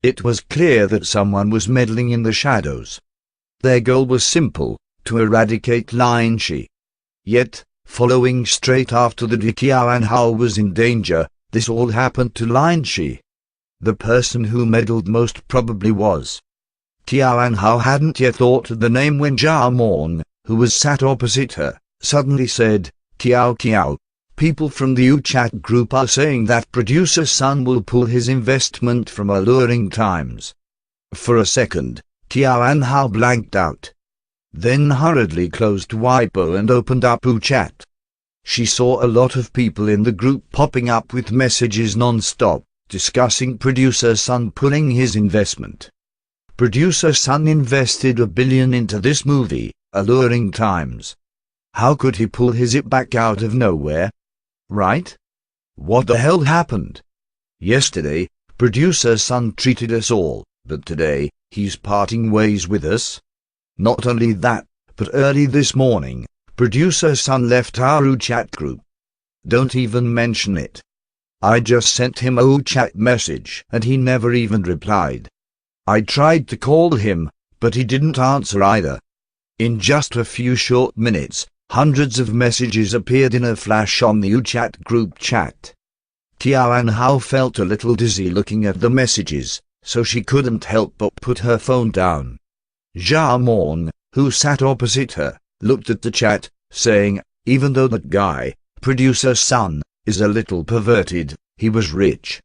It was clear that someone was meddling in the shadows. Their goal was simple: to eradicate Lin Shi. Yet, following straight after the Tianhao was in danger, this all happened to Lin Shi. The person who meddled most probably was. Tianhao hadn't yet thought of the name when Jia Mong, who was sat opposite her, suddenly said, "Kiao, people from the WeChat group are saying that producer Sun will pull his investment from Alluring Times." For a second, Tianhao blanked out. Then hurriedly closed Weibo and opened up WeChat. She saw a lot of people in the group popping up with messages non-stop, discussing producer Sun pulling his investment. Producer Sun invested $1 billion into this movie, Alluring Times. How could he pull his it back out of nowhere? Right? What the hell happened? Yesterday, producer Sun treated us all, but today, he's parting ways with us? Not only that, but early this morning, producer Sun left our WeChat group. Don't even mention it. I just sent him a WeChat message and he never even replied. I tried to call him, but he didn't answer either. In just a few short minutes, hundreds of messages appeared in a flash on the WeChat group chat. Tianhao felt a little dizzy looking at the messages, so she couldn't help but put her phone down. Jia Mong, who sat opposite her, looked at the chat, saying, even though that guy, producer Sun, is a little perverted, he was rich.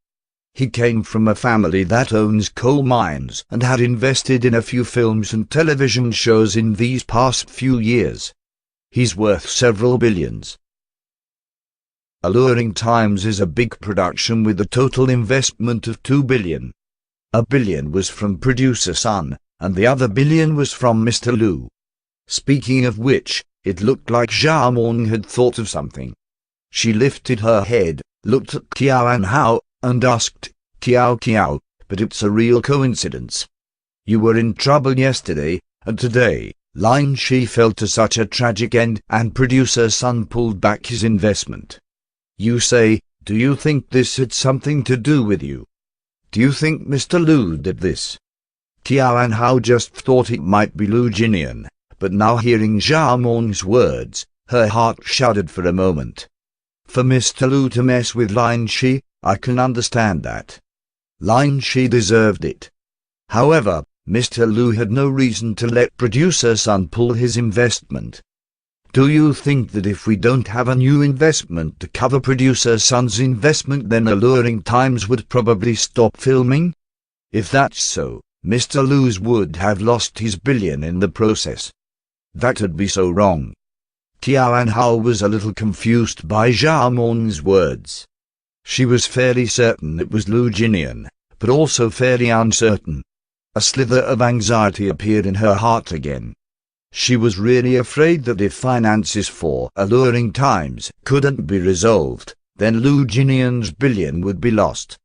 He came from a family that owns coal mines and had invested in a few films and television shows in these past few years. He's worth several billions. Alluring Times is a big production with a total investment of $2 billion. $1 billion was from producer Sun, and the other $1 billion was from Mr. Lu. Speaking of which, it looked like Jia Mong had thought of something. She lifted her head, looked at Tianhao, and asked, Kiao, but it's a real coincidence. You were in trouble yesterday, and today, Lin Shi fell to such a tragic end and producer Sun pulled back his investment. You say, do you think this had something to do with you? Do you think Mr. Lu did this? Tianhao just thought it might be Lu Jinian, but now hearing Jia Mong's words, her heart shuddered for a moment. For Mr. Lu to mess with Lin Shi, I can understand that. Lin Shi deserved it. However, Mr. Lu had no reason to let producer Sun pull his investment. Do you think that if we don't have a new investment to cover producer Sun's investment, then Alluring Times would probably stop filming? If that's so, Mr. Lu would have lost his $1 billion in the process. That'd be so wrong. Tianhao was a little confused by Jia Mong's words. She was fairly certain it was Lu Jinian, but also fairly uncertain. A slither of anxiety appeared in her heart again. She was really afraid that if finances for Alluring Times couldn't be resolved, then Lu Jinian's $1 billion would be lost.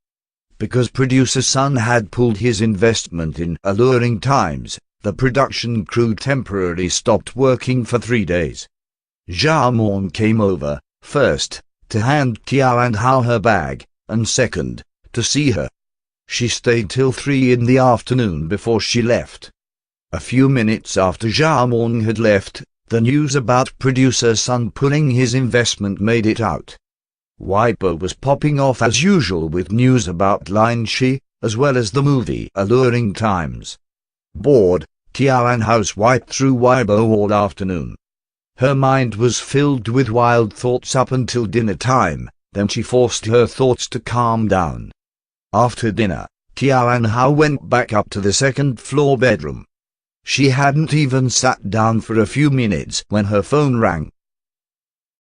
Because producer Sun had pulled his investment in Alluring Times, the production crew temporarily stopped working for 3 days. Jia Mong came over, first, to hand Tianhao her bag, and second, to see her. She stayed till 3 in the afternoon before she left. A few minutes after Jia Mong had left, the news about producer Sun pulling his investment made it out. Weibo was popping off as usual with news about Lin Shi, as well as the movie Alluring Times. Bored, Tianhao swiped through Weibo all afternoon. Her mind was filled with wild thoughts up until dinner time, then she forced her thoughts to calm down. After dinner, Tianhao went back up to the second-floor bedroom. She hadn't even sat down for a few minutes when her phone rang.